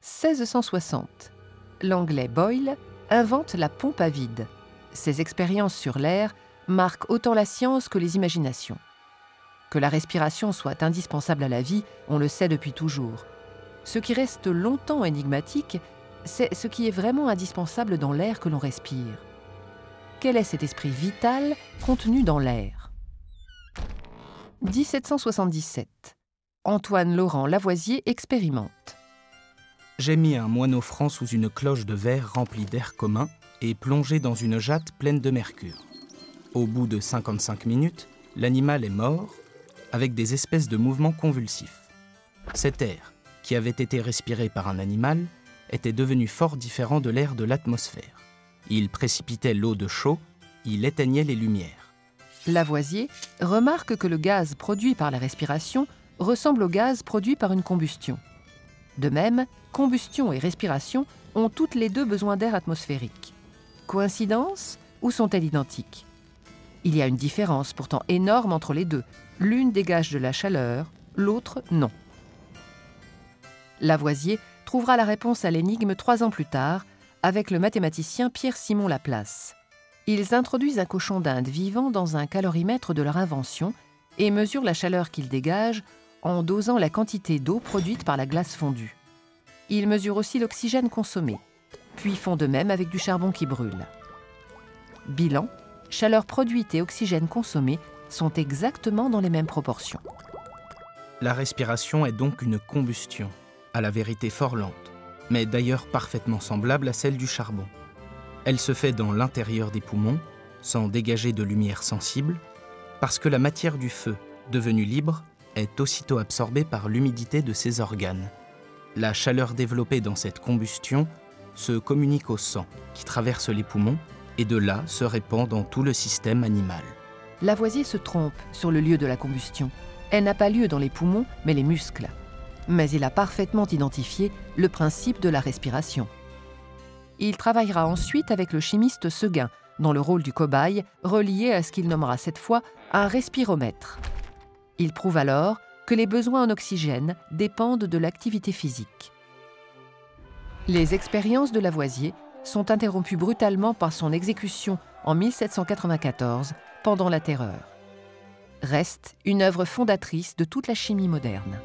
1660. L'Anglais Boyle invente la pompe à vide. Ses expériences sur l'air marquent autant la science que les imaginations. Que la respiration soit indispensable à la vie, on le sait depuis toujours. Ce qui reste longtemps énigmatique, c'est ce qui est vraiment indispensable dans l'air que l'on respire. Quel est cet esprit vital contenu dans l'air ? 1777. Antoine Laurent Lavoisier expérimente. J'ai mis un moineau franc sous une cloche de verre remplie d'air commun et plongé dans une jatte pleine de mercure. Au bout de 55 minutes, l'animal est mort, avec des espèces de mouvements convulsifs. Cet air, qui avait été respiré par un animal, était devenu fort différent de l'air de l'atmosphère. Il précipitait l'eau de chaud, il éteignait les lumières. Lavoisier remarque que le gaz produit par la respiration ressemble au gaz produit par une combustion. De même, combustion et respiration ont toutes les deux besoin d'air atmosphérique. Coïncidence ou sont-elles identiques ? Il y a une différence pourtant énorme entre les deux. L'une dégage de la chaleur, l'autre non. Lavoisier trouvera la réponse à l'énigme 3 ans plus tard avec le mathématicien Pierre-Simon Laplace. Ils introduisent un cochon d'Inde vivant dans un calorimètre de leur invention et mesurent la chaleur qu'il dégage en dosant la quantité d'eau produite par la glace fondue. Ils mesurent aussi l'oxygène consommé, puis font de même avec du charbon qui brûle. Bilan, chaleur produite et oxygène consommé sont exactement dans les mêmes proportions. La respiration est donc une combustion, à la vérité fort lente, mais d'ailleurs parfaitement semblable à celle du charbon. Elle se fait dans l'intérieur des poumons, sans dégager de lumière sensible, parce que la matière du feu, devenue libre, est aussitôt absorbée par l'humidité de ses organes. La chaleur développée dans cette combustion se communique au sang, qui traverse les poumons, et de là se répand dans tout le système animal. Lavoisier se trompe sur le lieu de la combustion. Elle n'a pas lieu dans les poumons, mais les muscles. Mais il a parfaitement identifié le principe de la respiration. Il travaillera ensuite avec le chimiste Seguin, dans le rôle du cobaye, relié à ce qu'il nommera cette fois un respiromètre. Il prouve alors que les besoins en oxygène dépendent de l'activité physique. Les expériences de Lavoisier sont interrompues brutalement par son exécution en 1794, pendant la Terreur. Reste une œuvre fondatrice de toute la chimie moderne.